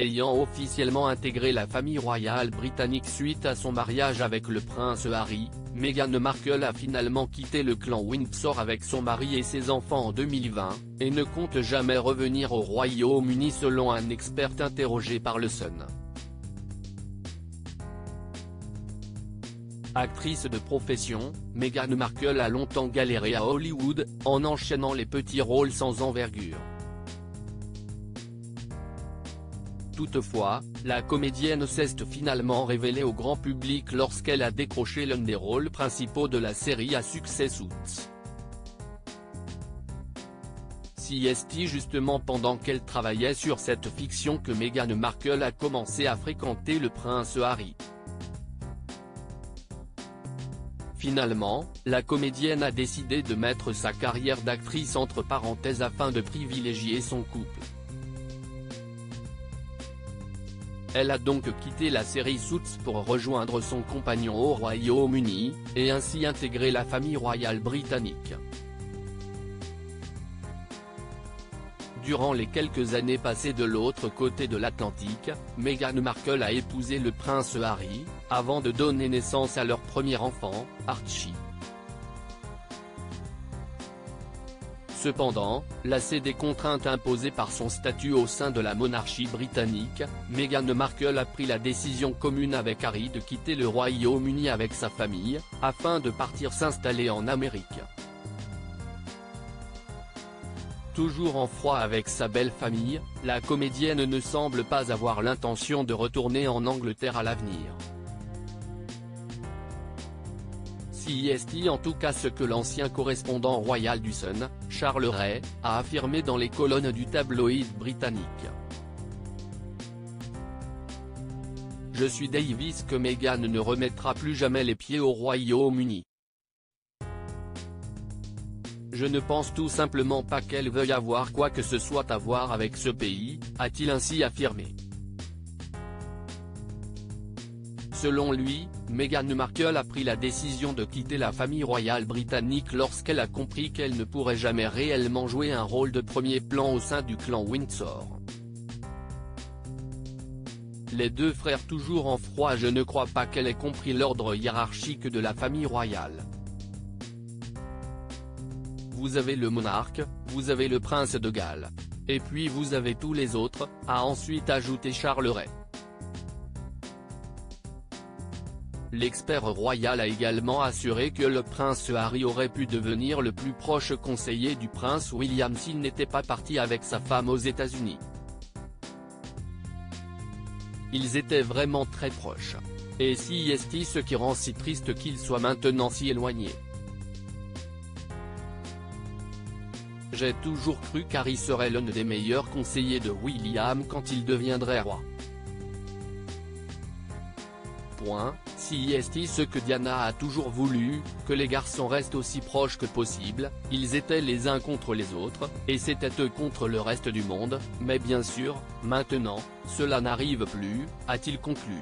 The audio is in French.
ayant officiellement intégré la famille royale britannique suite à son mariage avec le prince Harry, Meghan Markle a finalement quitté le clan Windsor avec son mari et ses enfants en 2020, et ne compte jamais revenir au Royaume-Uni selon un expert interrogé par le Sun. Actrice de profession, Meghan Markle a longtemps galéré à Hollywood, en enchaînant les petits rôles sans envergure. Toutefois, la comédienne s'est finalement révélée au grand public lorsqu'elle a décroché l'un des rôles principaux de la série à succès Suits. C'est justement pendant qu'elle travaillait sur cette fiction que Meghan Markle a commencé à fréquenter le prince Harry. Finalement, la comédienne a décidé de mettre sa carrière d'actrice entre parenthèses afin de privilégier son couple. Elle a donc quitté la série Suits pour rejoindre son compagnon au Royaume-Uni, et ainsi intégrer la famille royale britannique. Durant les quelques années passées de l'autre côté de l'Atlantique, Meghan Markle a épousé le prince Harry, avant de donner naissance à leur premier enfant, Archie. Cependant, lassée des contraintes imposées par son statut au sein de la monarchie britannique, Meghan Markle a pris la décision commune avec Harry de quitter le Royaume-Uni avec sa famille, afin de partir s'installer en Amérique. Toujours en froid avec sa belle famille, la comédienne ne semble pas avoir l'intention de retourner en Angleterre à l'avenir. C'est en tout cas ce que l'ancien correspondant royal du Sun, Charles Ray, a affirmé dans les colonnes du tabloïd britannique. Je suis d'avis que Meghan ne remettra plus jamais les pieds au Royaume-Uni. Je ne pense tout simplement pas qu'elle veuille avoir quoi que ce soit à voir avec ce pays, a-t-il ainsi affirmé. Selon lui, Meghan Markle a pris la décision de quitter la famille royale britannique lorsqu'elle a compris qu'elle ne pourrait jamais réellement jouer un rôle de premier plan au sein du clan Windsor. Les deux frères toujours en froid. Je ne crois pas qu'elle ait compris l'ordre hiérarchique de la famille royale. Vous avez le monarque, vous avez le prince de Galles. Et puis vous avez tous les autres, a ensuite ajouté Charles Ray. L'expert royal a également assuré que le prince Harry aurait pu devenir le plus proche conseiller du prince William s'il n'était pas parti avec sa femme aux États-Unis. Ils étaient vraiment très proches. Et c'est ce qui rend si triste qu'il soit maintenant si éloigné. J'ai toujours cru qu'Harry serait l'un des meilleurs conseillers de William quand il deviendrait roi. C'est ce que Diana a toujours voulu, que les garçons restent aussi proches que possible. Ils étaient les uns contre les autres, et c'était eux contre le reste du monde, mais bien sûr, maintenant, cela n'arrive plus, a-t-il conclu.